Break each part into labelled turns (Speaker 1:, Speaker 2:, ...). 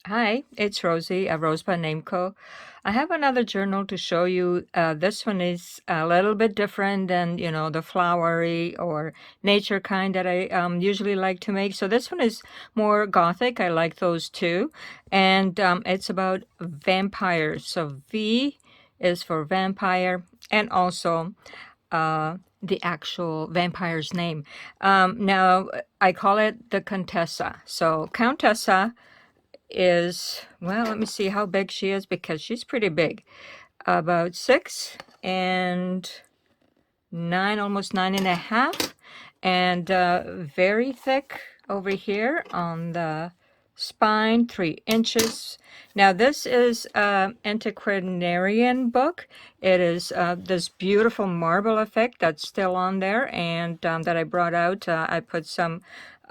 Speaker 1: Hi, it's Rosie at RoseByNameCo. I have another journal to show you. This one is a little bit different than, the flowery or nature kind that I usually like to make. So this one is more Gothic. I like those too. And it's about vampires. So V is for vampire and also the actual vampire's name. Now, I call it the Contessa. So Countessa is, well, let me see how big she is because she's pretty big. About 6 and 9, almost 9.5, and very thick over here on the spine, 3 inches. Now this is an antiquarian book. It is this beautiful marble effect that's still on there, and that I brought out. I put some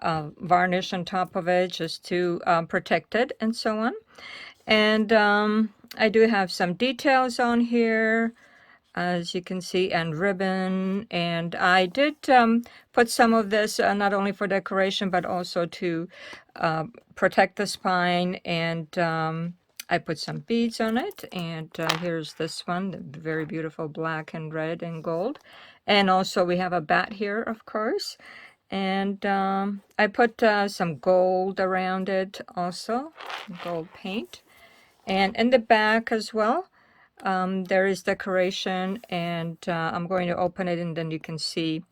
Speaker 1: varnish on top of it just to protect it and so on. And I do have some details on here, as you can see, and ribbon. And I did put some of this not only for decoration, but also to protect the spine. And I put some beads on it. And here's this one, the very beautiful black and red and gold. And also we have a bat here, of course. And I put some gold around it also, gold paint. And in the back as well, there is decoration, and I'm going to open it and then you can see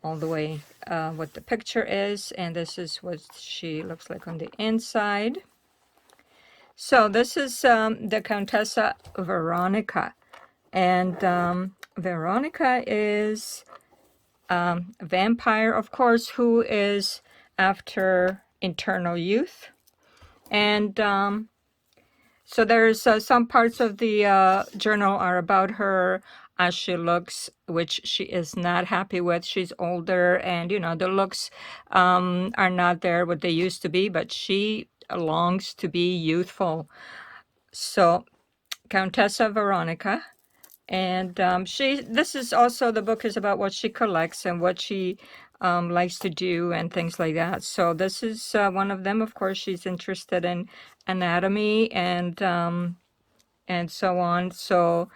Speaker 1: all the way what the picture is. And this is what she looks like on the inside. So this is the Countessa Veronika. And Veronika is a vampire, of course, who is after eternal youth. And so there's some parts of the journal are about her as she looks, which she is not happy with. She's older, and the looks are not there what they used to be, but she longs to be youthful. So Countessa Veronika. And this is also, the book is about what she collects and what she likes to do and things like that. So this is one of them. Of course, she's interested in anatomy and so on. So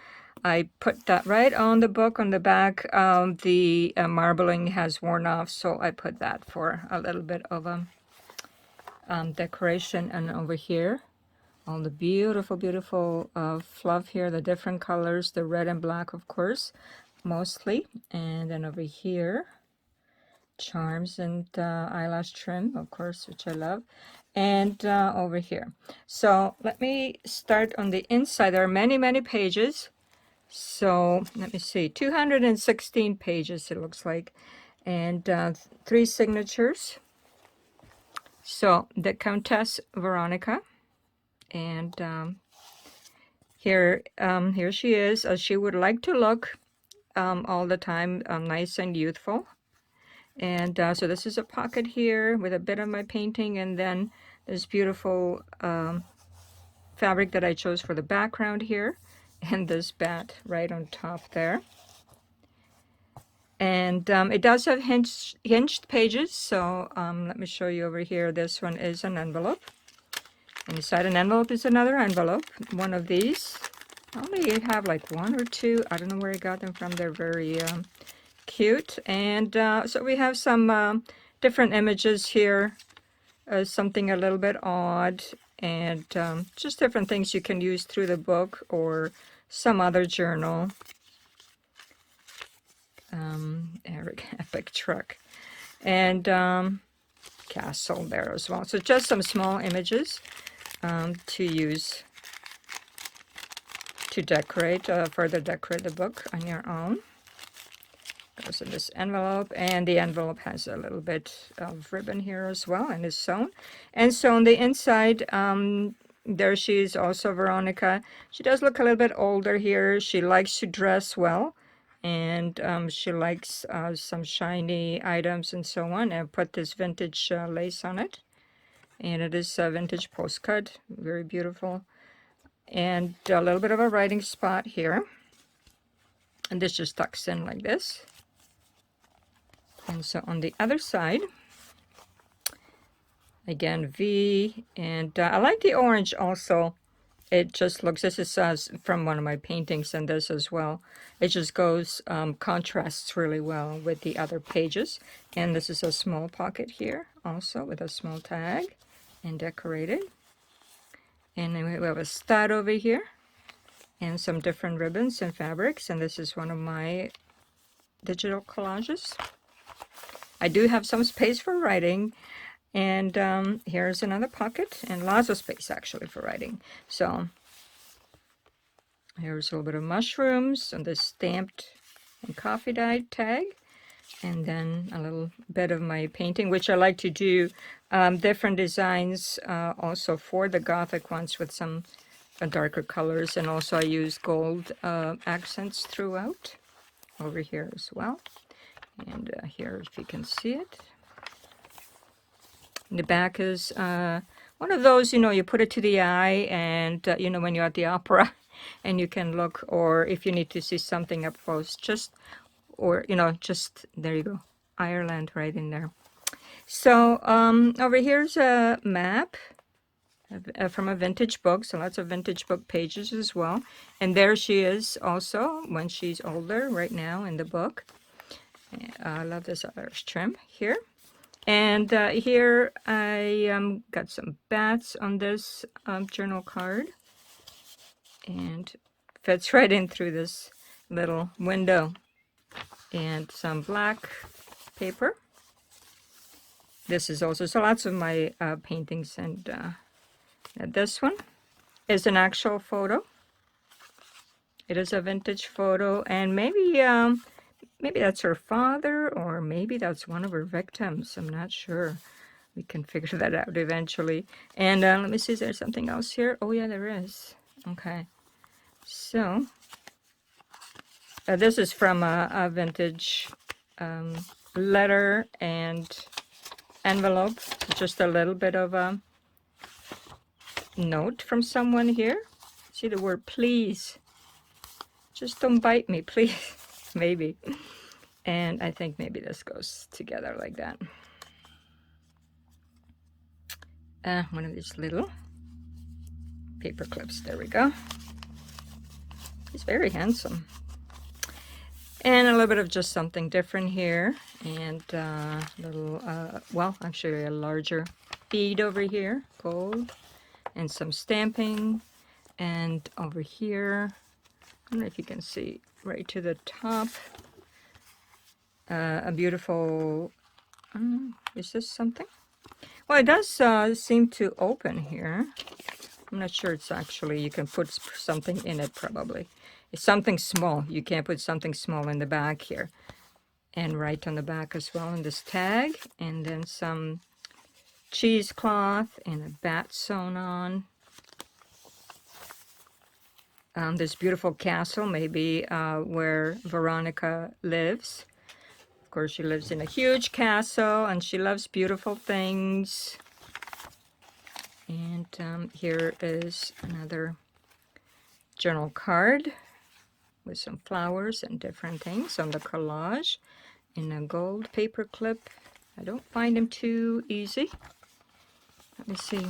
Speaker 1: I put that right on the book on the back. The marbling has worn off, so I put that for a little bit of a decoration. And over here, all the beautiful, beautiful fluff here, the different colors, the red and black, of course, mostly. And then over here, charms and eyelash trim, of course, which I love. And over here. So let me start on the inside. There are many, many pages. So let me see, 216 pages it looks like, and 3 signatures. So the Countess Veronika. And here she is, as she would like to look all the time, nice and youthful. And so this is a pocket here with a bit of my painting, and then this beautiful fabric that I chose for the background here, and this bat right on top there. And it does have hinged pages, so let me show you over here. This one is an envelope. And inside an envelope is another envelope, one of these. I only have like 1 or 2. I don't know where I got them from. They're very cute. And so we have some different images here, something a little bit odd, and just different things you can use through the book or some other journal. Eric Epic Truck. And castle there as well. So just some small images to use to decorate, further decorate the book on your own. Goes in this envelope, and the envelope has a little bit of ribbon here as well, and is sewn. And so on the inside, there she is, also Veronika. She does look a little bit older here. She likes to dress well, and she likes some shiny items and so on. And put this vintage lace on it, and it is a vintage postcard, very beautiful. And a little bit of a writing spot here, and this just tucks in like this. And so on the other side, Again, V. And I like the orange also. It just looks, this is from one of my paintings, and this as well. It just goes, contrasts really well with the other pages. And this is a small pocket here also with a small tag and decorated. And then we have a stud over here and some different ribbons and fabrics. And this is one of my digital collages. I do have some space for writing. And here's another pocket and lots of space actually for writing. So here's a little bit of mushrooms and this stamped and coffee dyed tag. And then a little bit of my painting, which I like to do different designs also for the Gothic ones with some darker colors. And also I use gold accents throughout over here as well. And here, if you can see it. The back is one of those, you put it to the eye and, when you're at the opera and you can look, or if you need to see something up close, or, just, there you go, Ireland right in there. So over here's a map from a vintage book, so lots of vintage book pages as well. And there she is also when she's older right now in the book. I love this Irish trim here. And here I got some bats on this journal card. And fits right in through this little window. And some black paper. This is also, so lots of my paintings. And this one is an actual photo. It is a vintage photo. And maybe that's her father, or maybe that's one of her victims. I'm not sure. We can figure that out eventually. And let me see, is there something else here? Oh, yeah, there is. Okay. So, this is from a vintage letter and envelope. Just a little bit of a note from someone here. See the word please. Just don't bite me, please. Maybe. And I think maybe this goes together like that. One of these little paper clips. There we go. He's very handsome. And a little bit of just something different here. And a little, well, actually a larger bead over here, gold. And some stamping. And over here, I don't know if you can see right to the top. A beautiful, is this something? Well, it does seem to open here. I'm not sure it's actually, you can put something in it probably. It's something small. You can't put something small in the back here. And right on the back as well in this tag. And then some cheesecloth and a bat sewn on. This beautiful castle, maybe where Veronika lives. Of course, she lives in a huge castle and she loves beautiful things. And here is another journal card with some flowers and different things on the collage in a gold paper clip. I don't find them too easy. Let me see.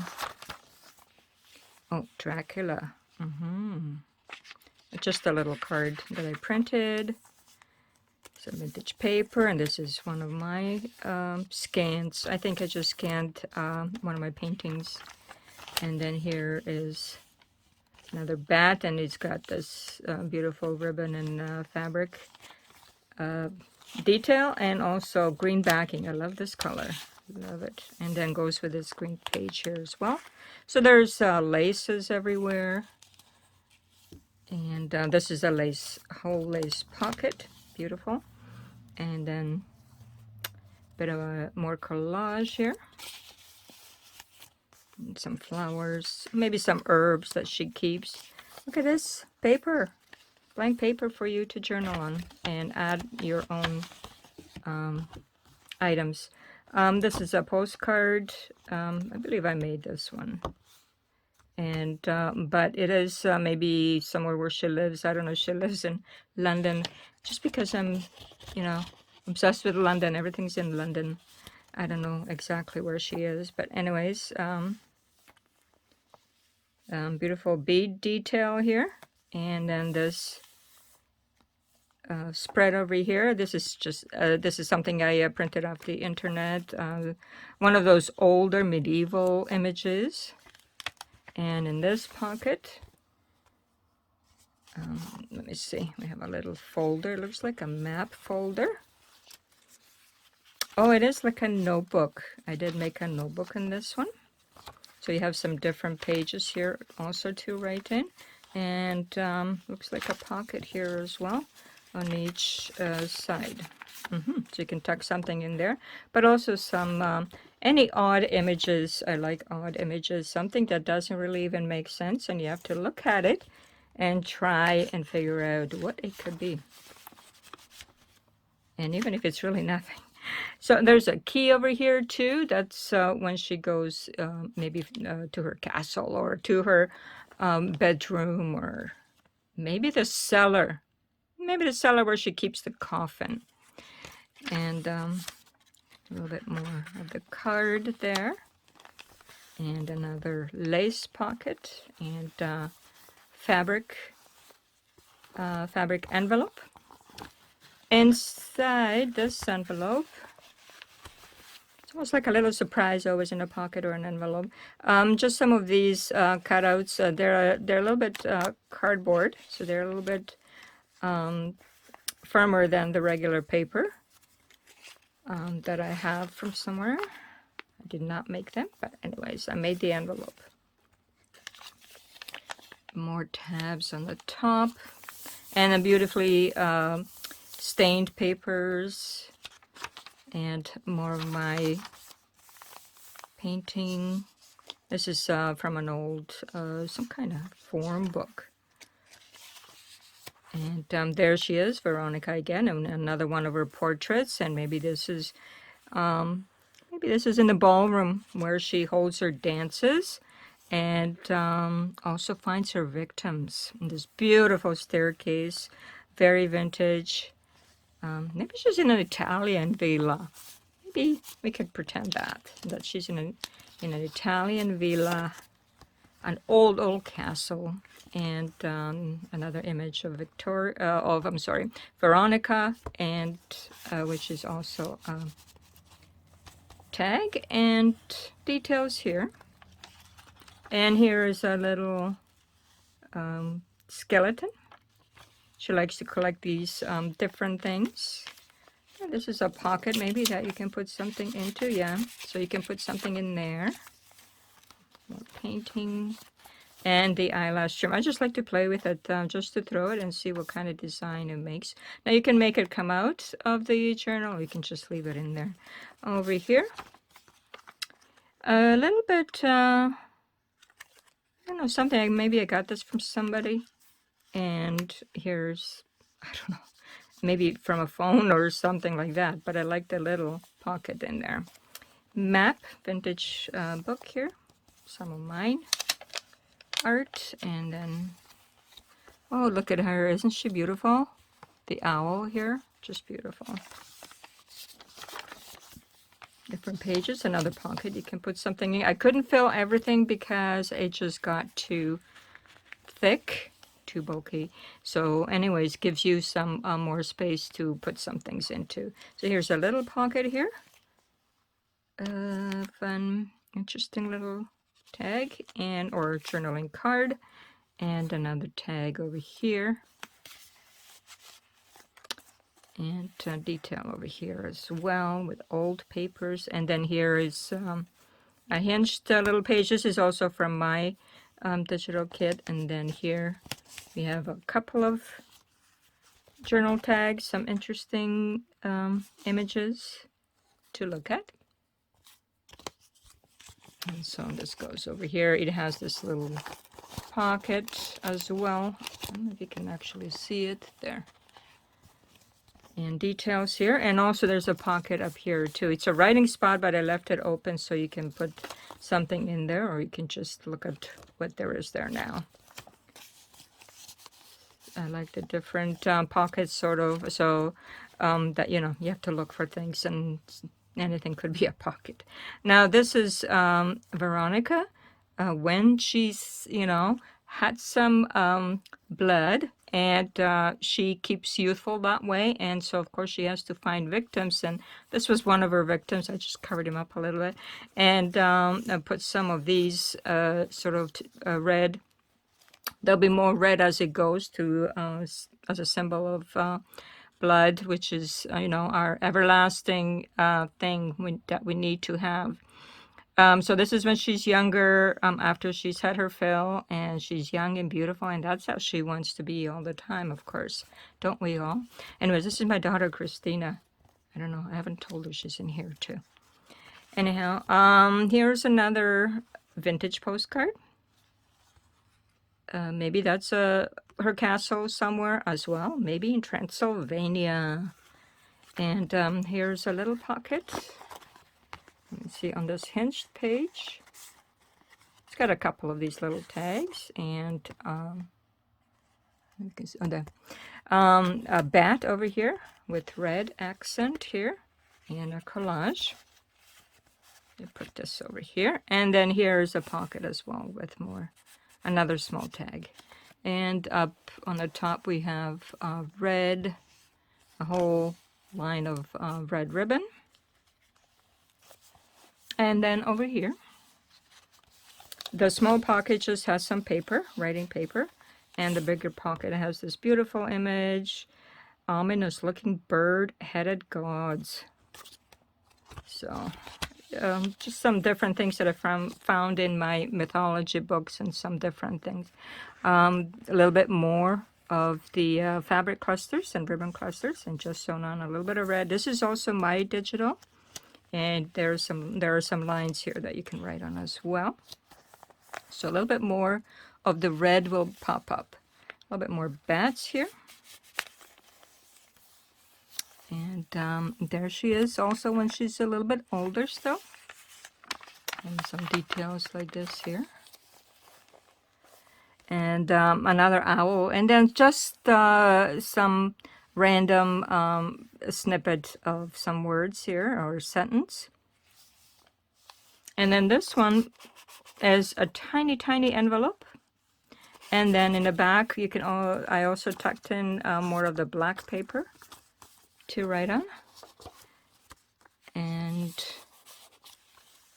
Speaker 1: Oh, Dracula. Just a little card that I printed. Some vintage paper, and this is one of my scans. I think I just scanned one of my paintings. And then here is another bat, and it's got this beautiful ribbon and fabric detail, and also green backing. I love this color. Love it. And then goes with this green page here as well. So there's laces everywhere. And this is a lace, whole lace pocket. Beautiful. And then a bit of a more collage here. And some flowers, maybe some herbs that she keeps. Look at this paper, blank paper for you to journal on and add your own items. This is a postcard. I believe I made this one. And but it is maybe somewhere where she lives. I don't know. She lives in London. Just because I'm, obsessed with London. Everything's in London. I don't know exactly where she is, but anyways, beautiful bead detail here. And then this spread over here. This is just this is something I printed off the internet. One of those older medieval images. And in this pocket, let me see, we have a little folder. It looks like a map folder. Oh, it is like a notebook. I did make a notebook in this one. So you have some different pages here also to write in. And looks like a pocket here as well on each side. So you can tuck something in there. But also some, any odd images. I like odd images. Something that doesn't really even make sense. And you have to look at it and try and figure out what it could be. And even if it's really nothing. So there's a key over here too. That's when she goes maybe to her castle or to her bedroom, or maybe the cellar. Maybe the cellar where she keeps the coffin. And a little bit more of the card there. And another lace pocket and fabric envelope. Inside this envelope, it's almost like a little surprise always in a pocket or an envelope. Just some of these cutouts. They're a little bit cardboard, so they're a little bit firmer than the regular paper that I have from somewhere. I did not make them, but anyways, I made the envelope. More tabs on the top, and then beautifully stained papers, and more of my painting. This is from an old, some kind of form book. And there she is, Veronika again, and another one of her portraits. And maybe this is in the ballroom where she holds her dances, and also finds her victims in this beautiful staircase, very vintage. Maybe she's in an Italian villa. Maybe we could pretend that she's in an Italian villa, an old castle. And another image of Veronika, and which is also tag and details here. And here is a little skeleton. She likes to collect these different things. And this is a pocket maybe that you can put something into, yeah. So you can put something in there. More painting. And the eyelash trim. I just like to play with it just to throw it and see what kind of design it makes. Now you can make it come out of the journal, or you can just leave it in there. Over here, a little bit, I don't know, something, maybe I got this from somebody. And here's, I don't know, maybe from a phone or something like that. But I like the little pocket in there. Map, vintage book here. Some of mine. Art, and then, oh, look at her, isn't she beautiful? The owl here, just beautiful. Different pages, another pocket you can put something in. I couldn't fill everything because it just got too thick, too bulky. So anyways, gives you some more space to put some things into. So here's a little pocket here. Fun, interesting little tag or journaling card, and another tag over here, and detail over here as well with old papers. And then here is a hinged little page. This is also from my digital kit. And then here we have a couple of journal tags, some interesting images to look at. And so this goes over here. It has this little pocket as well. I don't know if you can actually see it there. And details here. And also there's a pocket up here too. It's a writing spot, but I left it open so you can put something in there, or you can just look at what there is there now. I like the different pockets sort of, so that, you know, you have to look for things and anything could be a pocket. Now this is Veronika. When she's, you know, had some blood, and she keeps youthful that way, and so of course she has to find victims, and this was one of her victims. I just covered him up a little bit, and I put some of these sort of red. There'll be more red as it goes to as a symbol of blood, which is you know, our everlasting thing that we need to have. So this is when she's younger, after she's had her fill, and she's young and beautiful, and that's how she wants to be all the time, of course. Don't we all? Anyways, this is my daughter, Christina. I don't know. I haven't told her she's in here, too. Anyhow, here's another vintage postcard. Maybe that's her castle somewhere as well. Maybe in Transylvania. And here's a little pocket. Let me see, on this hinged page, it's got a couple of these little tags, and you can see on the a bat over here with red accent here, and a collage. I put this over here, and then here's a pocket as well with another small tag. And up on the top we have red, a whole line of red ribbon. And then over here, the small pocket just has some paper, writing paper, and the bigger pocket has this beautiful image, ominous looking bird-headed gods. So just some different things that I found in my mythology books, and some different things. A little bit more of the fabric clusters and ribbon clusters, and just sewn on a little bit of red. This is also my digital. And there are some lines here that you can write on as well. So a little bit more of the red will pop up. A little bit more bats here. And there she is also when she's a little bit older still. And some details like this here. And another owl. And then just some random snippet of some words here, or sentence. And then this one is a tiny envelope, and then in the back you can I also tucked in more of the black paper to write on. And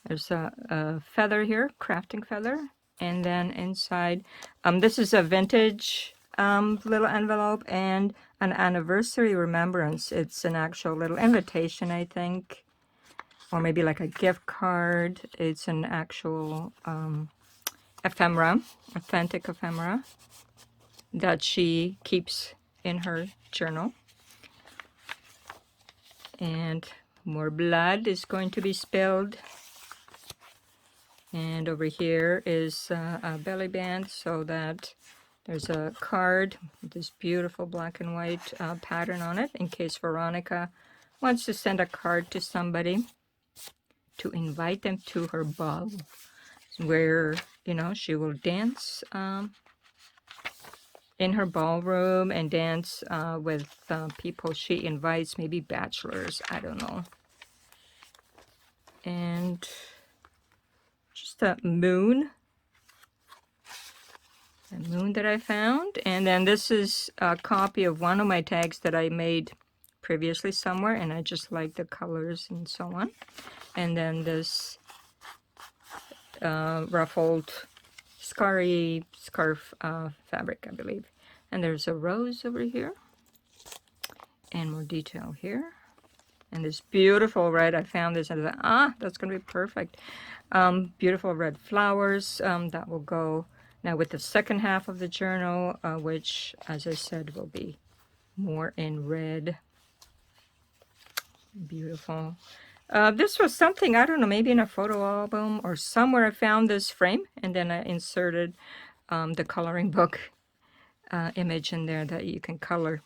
Speaker 1: there's a feather here, crafting feather. And then inside, this is a vintage little envelope and an anniversary remembrance. It's an actual little invitation, I think, or maybe like a gift card. It's an actual ephemera, authentic ephemera, that she keeps in her journal. And more blood is going to be spilled. And over here is a belly band, so that there's a card with this beautiful black and white pattern on it, in case Veronika wants to send a card to somebody to invite them to her ball, where, you know, she will dance in her ballroom and dance with people she invites, maybe bachelors, I don't know. And just a moon that I found. And then this is a copy of one of my tags that I made previously somewhere, and I just like the colors and so on. And then this ruffled scarf fabric, I believe. And there's a rose over here, and more detail here. And this beautiful red, I found this, and I thought, that's going to be perfect. Beautiful red flowers that will go now with the second half of the journal, which, as I said, will be more in red. Beautiful. This was something, I don't know, maybe in a photo album or somewhere I found this frame, and then I inserted the coloring book image in there that you can color.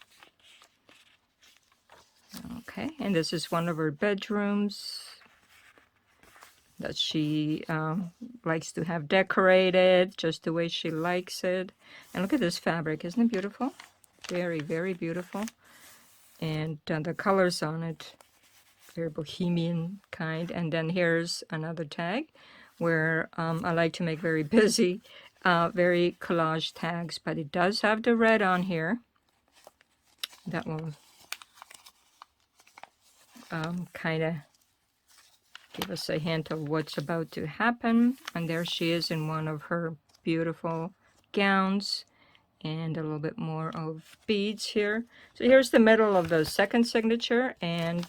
Speaker 1: Okay, and this is one of her bedrooms that she likes to have decorated just the way she likes it. And look at this fabric, isn't it beautiful? Very, very beautiful. And the colors on it, very bohemian kind. And then here's another tag where I like to make very busy, very collage tags, but it does have the red on here. That will kind of give us a hint of what's about to happen. And there she is in one of her beautiful gowns, and a little bit more of beads here. So here's the middle of the second signature, and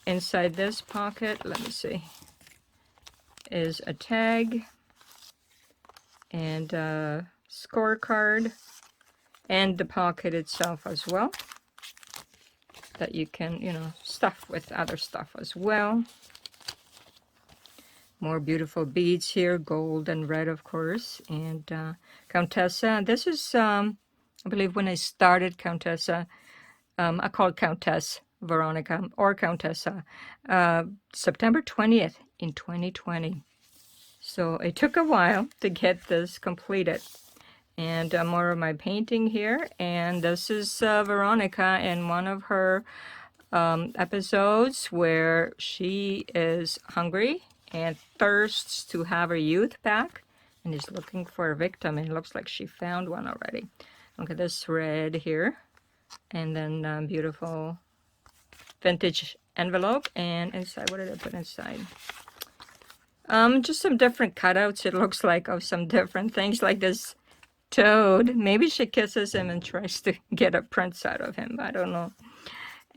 Speaker 1: inside this pocket, let me see, is a tag and a scorecard, and the pocket itself as well, that you can, you know, stuff with other stuff as well. More beautiful beads here, gold and red, of course. And Countess, this is, I believe when I started Countess, I called Countess Veronika, or Countessa, September 20th in 2020. So it took a while to get this completed. And more of my painting here. And this is Veronika in one of her episodes where she is hungry and thirsts to have her youth back and is looking for a victim, and it looks like she found one already. Look at this red here, and then beautiful vintage envelope, and inside, what did I put inside? Just some different cutouts, it looks like, of some different things, like this toad. Maybe she kisses him and tries to get a prince out of him, I don't know.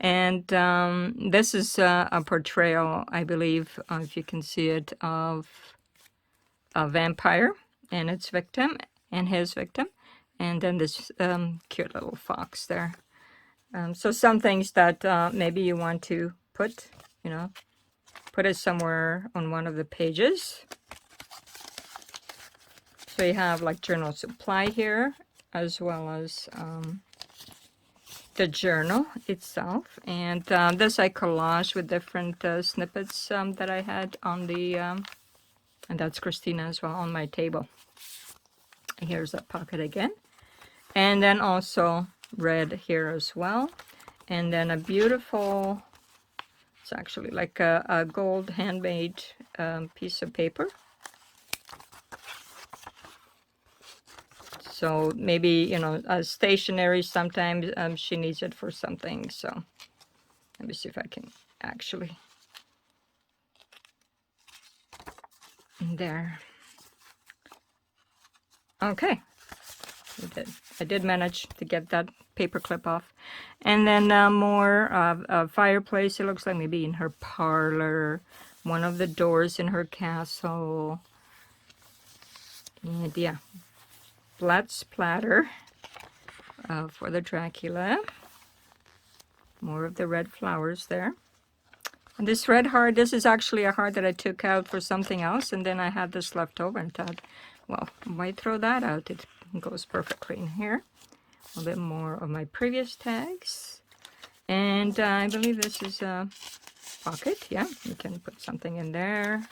Speaker 1: And this is a portrayal, I believe, if you can see it, of a vampire and its victim and his victim. And then this cute little fox there. So some things that maybe you want to put, you know, put it somewhere on one of the pages. So you have like journal supply here, as well as the journal itself, and this I collage with different snippets that I had on the, and that's Christina as well, on my table. Here's that pocket again, and then also red here as well, and then a beautiful, it's actually like a gold handmade piece of paper. So maybe, you know, stationery, sometimes she needs it for something. So let me see if I can actually, there. Okay, I did manage to get that paper clip off. And then more a fireplace, it looks like maybe in her parlor, one of the doors in her castle. And yeah, blood splatter for the Dracula. More of the red flowers there. And this red heart, this is actually a heart that I took out for something else, and then I had this left over and thought, well, why throw that out? It goes perfectly in here. A little bit more of my previous tags. And I believe this is a pocket. Yeah, you can put something in there.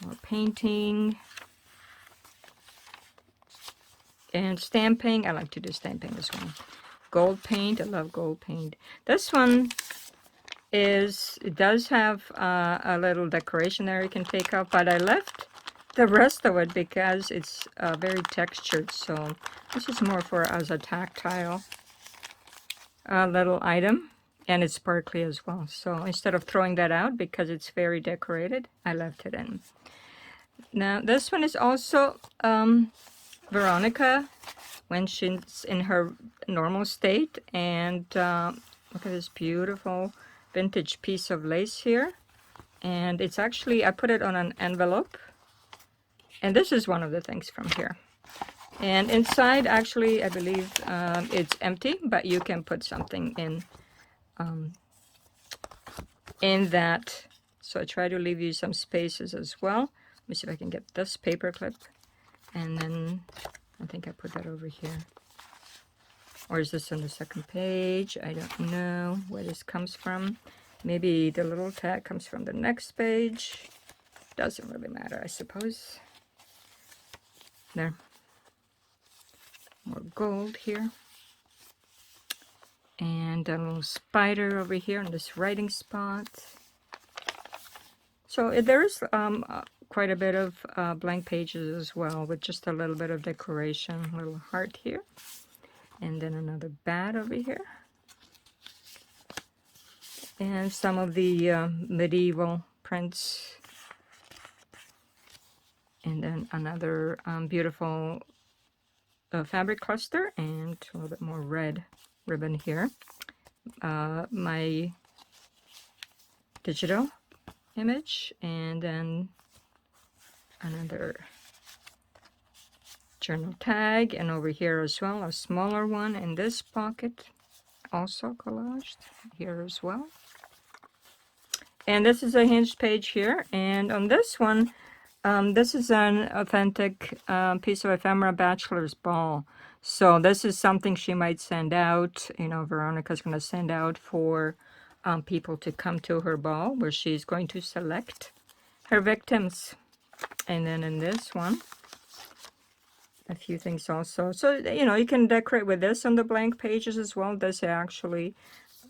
Speaker 1: More painting. And stamping, I like to do stamping as well. Gold paint, I love gold paint. This one is, it does have a little decoration there you can take off, but I left the rest of it because it's very textured. So this is more for as a tactile little item, and it's sparkly as well. So instead of throwing that out because it's very decorated, I left it in. Now this one is also Veronika when she's in her normal state, and look at this beautiful vintage piece of lace here, and it's actually, I put it on an envelope, and this is one of the things from here. And inside, actually, I believe it's empty, but you can put something in that. So I try to leave you some spaces as well. Let me see if I can get this paper clip. And then I think I put that over here. Or is this on the second page? I don't know where this comes from. Maybe the little tag comes from the next page. Doesn't really matter, I suppose. There. More gold here. And a little spider over here in this writing spot. So there's quite a bit of blank pages as well, with just a little bit of decoration. A little heart here. And then another bat over here. And some of the medieval prints. And then another beautiful fabric cluster and a little bit more red ribbon here. My digital image, and then another journal tag, and over here as well a smaller one in this pocket, also collaged here as well. And this is a hinged page here, and on this one, this is an authentic piece of ephemera bachelor's ball. So this is something she might send out, you know, Veronica's going to send out for people to come to her ball, where she's going to select her victims. And then in this one, a few things also. So, you know, you can decorate with this on the blank pages as well. This is actually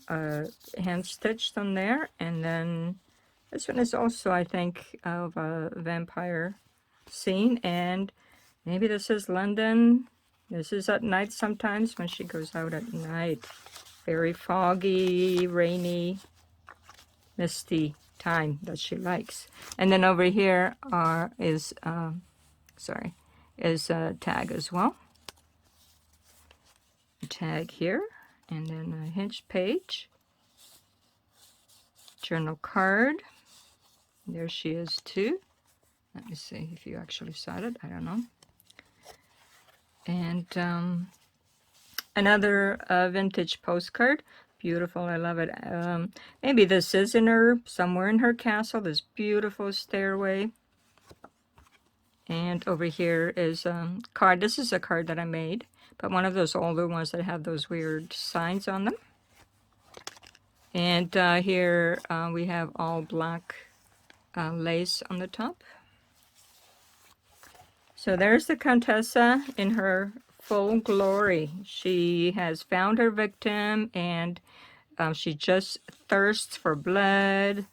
Speaker 1: hand stitched on there. And then this one is also, I think, of a vampire scene. And maybe this is London. This is at night sometimes when she goes out at night. Very foggy, rainy, misty time that she likes. And then over here is a tag as well. A tag here, and then a hinged page. Journal card. There she is too. Let me see if you actually saw it. I don't know. And another vintage postcard. Beautiful. I love it. Maybe this is in her, somewhere in her castle, this beautiful stairway. And over here is a card. This is a card that I made, but one of those older ones that have those weird signs on them. And here we have all black lace on the top. So there's the Countess in her full glory. She has found her victim, and she just thirsts for blood.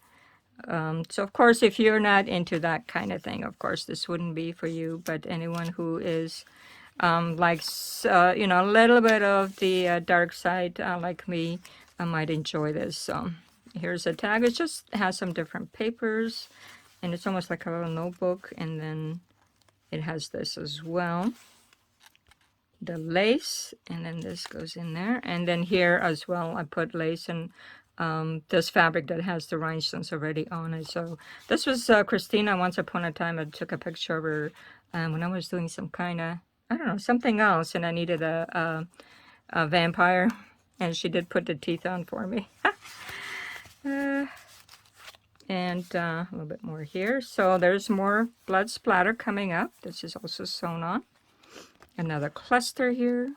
Speaker 1: So of course, if you're not into that kind of thing, of course this wouldn't be for you. But anyone who is likes you know, a little bit of the dark side, like me, might enjoy this. So here's a tag. It just has some different papers, and it's almost like a little notebook. And then it has this as well, the lace, and then this goes in there. And then here as well, I put lace and this fabric that has the rhinestones already on it. So this was Christina. Once upon a time, I took a picture of her when I was doing some kind of, I don't know, something else, and I needed a vampire, and she did put the teeth on for me. And a little bit more here. So there's more blood splatter coming up. This is also sewn on. Another cluster here.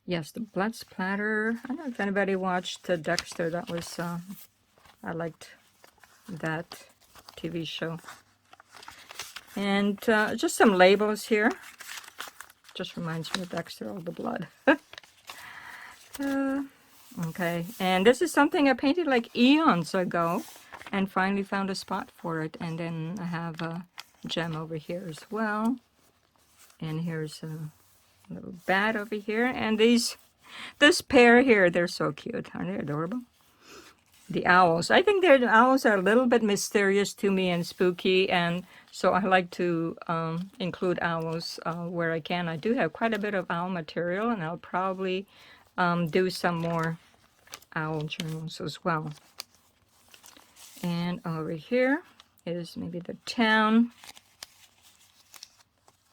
Speaker 1: Yes, the blood splatter. I don't know if anybody watched Dexter. That was, I liked that TV show. And just some labels here. Just reminds me of Dexter, all the blood. Okay, and this is something I painted like eons ago, and finally found a spot for it. And then I have a gem over here as well. And here's a little bat over here. And this pair here, they're so cute. Aren't they adorable? The owls. I think the owls are a little bit mysterious to me and spooky, and so I like to include owls where I can. I do have quite a bit of owl material, and I'll probably do some more owl journals as well. And over here is maybe the town.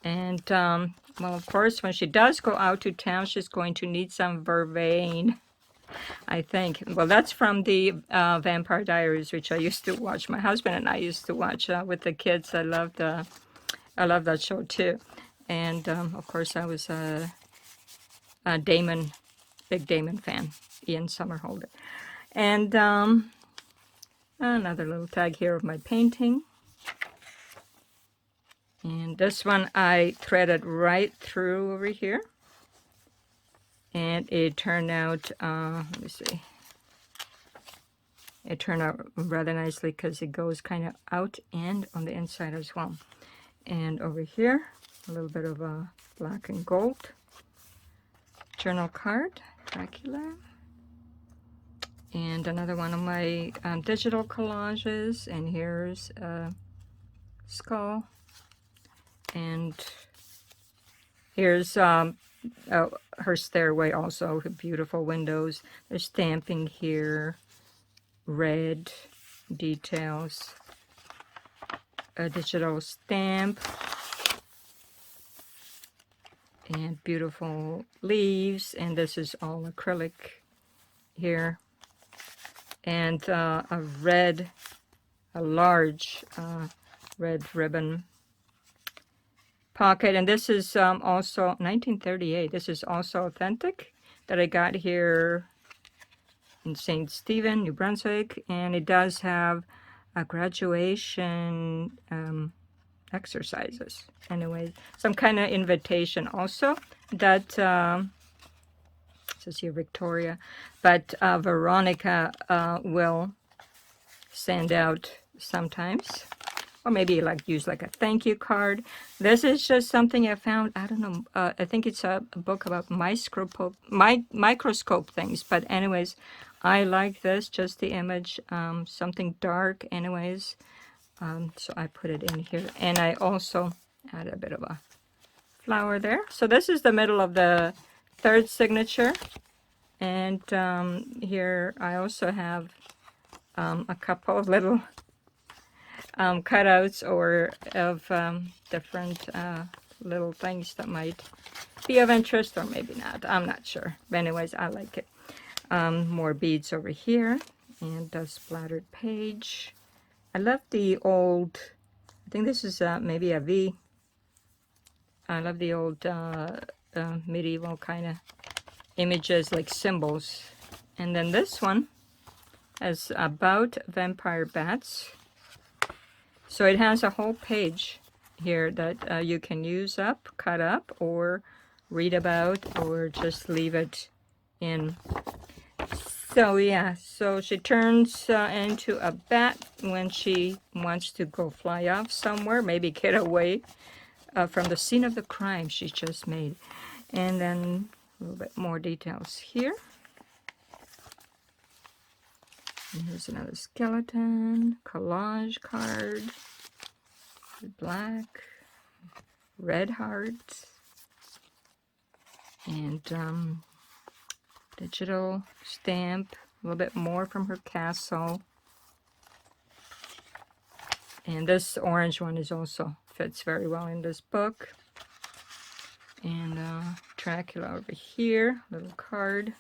Speaker 1: And, well, of course, when she does go out to town, she's going to need some vervain, I think. Well, that's from the Vampire Diaries, which I used to watch. My husband and I used to watch with the kids. I love that show, too. And, of course, I was a big Damon fan, Ian Somerhalder. And another little tag here of my painting. And this one I threaded right through over here. And it turned out, let me see. It turned out rather nicely because it goes kind of out and on the inside as well. And over here, a little bit of a black and gold journal card, Dracula. And another one of my digital collages. And here's a skull. And here's her stairway also, beautiful windows. There's stamping here, red details, a digital stamp, and beautiful leaves. And this is all acrylic here. And a large red ribbon pocket. And this is also 1938. This is also authentic that I got here in St. Stephen, New Brunswick. And it does have a graduation exercises. Anyway, some kind of invitation also that says here Victoria, but Veronika will send out sometimes, or maybe like use like a thank you card. This is just something I found. I don't know. I think it's a book about microscope things. But anyways, I like this. Just the image, something dark. Anyways, so I put it in here, and I also add a bit of a flower there. So this is the middle of the third signature, and here I also have a couple of little cutouts or of different little things that might be of interest, or maybe not. I'm not sure. But anyways, I like it. More beads over here, and a splattered page. I love the old, I think this is maybe a V. I love the old medieval kind of images, like symbols. And then this one is about vampire bats. So it has a whole page here that you can use up, cut up, or read about, or just leave it in. So yeah, so she turns into a bat when she wants to go fly off somewhere, maybe get away from the scene of the crime she just made. And then a little bit more details here. And here's another skeleton, collage card, black, red hearts, and digital stamp, a little bit more from her castle. And this orange one is also fits very well in this book. And Dracula over here, little card.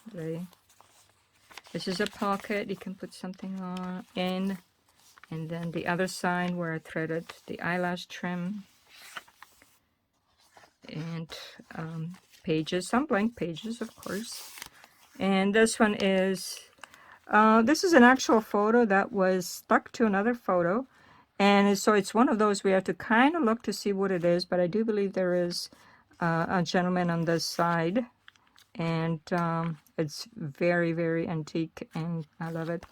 Speaker 1: This is a pocket you can put something on in. And then the other side where I threaded the eyelash trim. And pages, some blank pages, of course. And this one is, this is an actual photo that was stuck to another photo. And so it's one of those we have to kind of look to see what it is. But I do believe there is a gentleman on this side. And it's very, very antique, and I love it.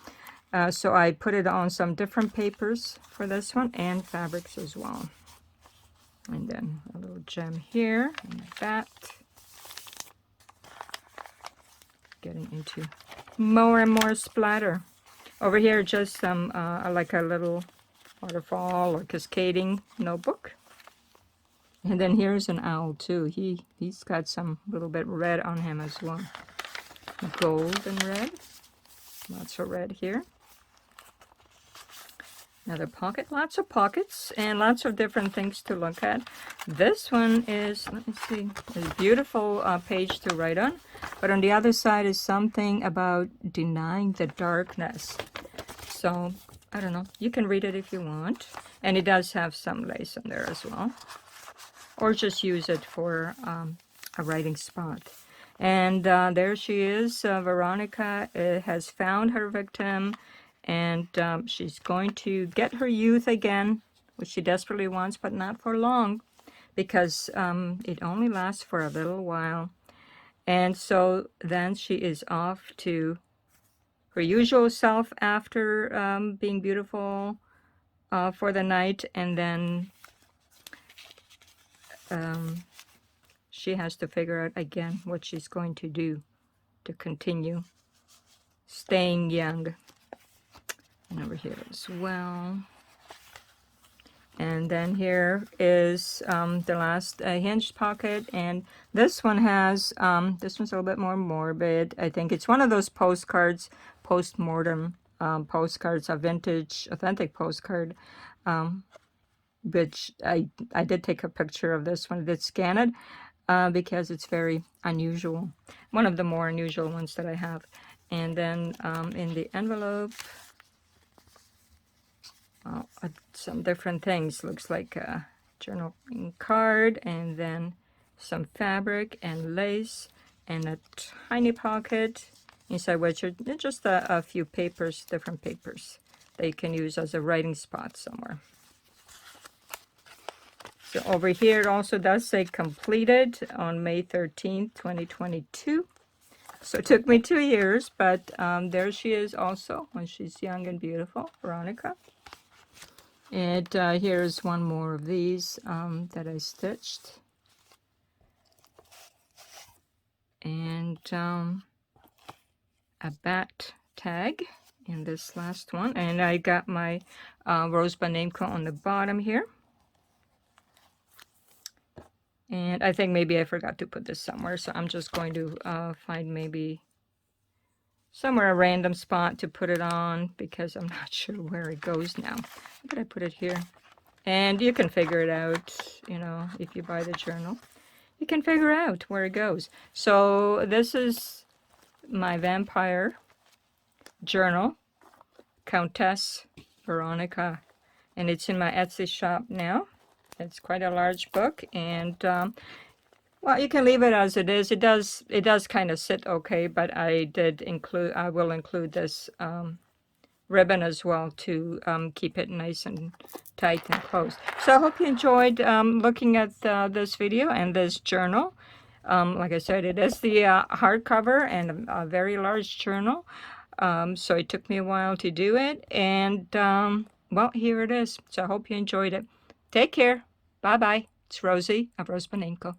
Speaker 1: So I put it on some different papers for this one, and fabrics as well. And then a little gem here, and that. Getting into more and more splatter. Over here, just some, like a little waterfall or cascading notebook. And then here's an owl too. He's got some little bit red on him as well. Gold and red. Lots of red here. Another pocket. Lots of pockets and lots of different things to look at. This one is, let me see, a beautiful page to write on. But on the other side is something about denying the darkness. So, I don't know. You can read it if you want. And it does have some lace in there as well. Or just use it for a writing spot. And there she is. Veronika has found her victim, and she's going to get her youth again, which she desperately wants, but not for long, because it only lasts for a little while. And so then she is off to her usual self after being beautiful for the night, and then she has to figure out again what she's going to do to continue staying young. And over here as well. And then here is the last hinged pocket, and this one has, this one's a little bit more morbid. I think it's one of those postcards, post-mortem postcards, a vintage, authentic postcard, which I did take a picture of this one. I did scan it because it's very unusual. One of the more unusual ones that I have. And then in the envelope, some different things. Looks like a journaling card, and then some fabric and lace, and a tiny pocket inside which are just a few papers, different papers that you can use as a writing spot somewhere. So over here it also does say completed on May 13th, 2022. So it took me 2 years, but there she is also when she's young and beautiful, Veronika. And here's one more of these that I stitched. And a bat tag in this last one. And I got my RoseByNameCo on the bottom here. And I think maybe I forgot to put this somewhere, so I'm just going to find maybe somewhere a random spot to put it on, because I'm not sure where it goes now. How did I put it here? And you can figure it out, you know, if you buy the journal. You can figure out where it goes. So this is my vampire journal, Countess Veronika, and it's in my Etsy shop now. It's quite a large book, and well, you can leave it as it is. It does kind of sit okay, but I will include this ribbon as well to keep it nice and tight and closed. So I hope you enjoyed looking at this video and this journal. Like I said, it is the hardcover and a very large journal. So it took me a while to do it, and well, here it is. So I hope you enjoyed it. Take care. Bye-bye. It's Rosie of RoseByNameCo.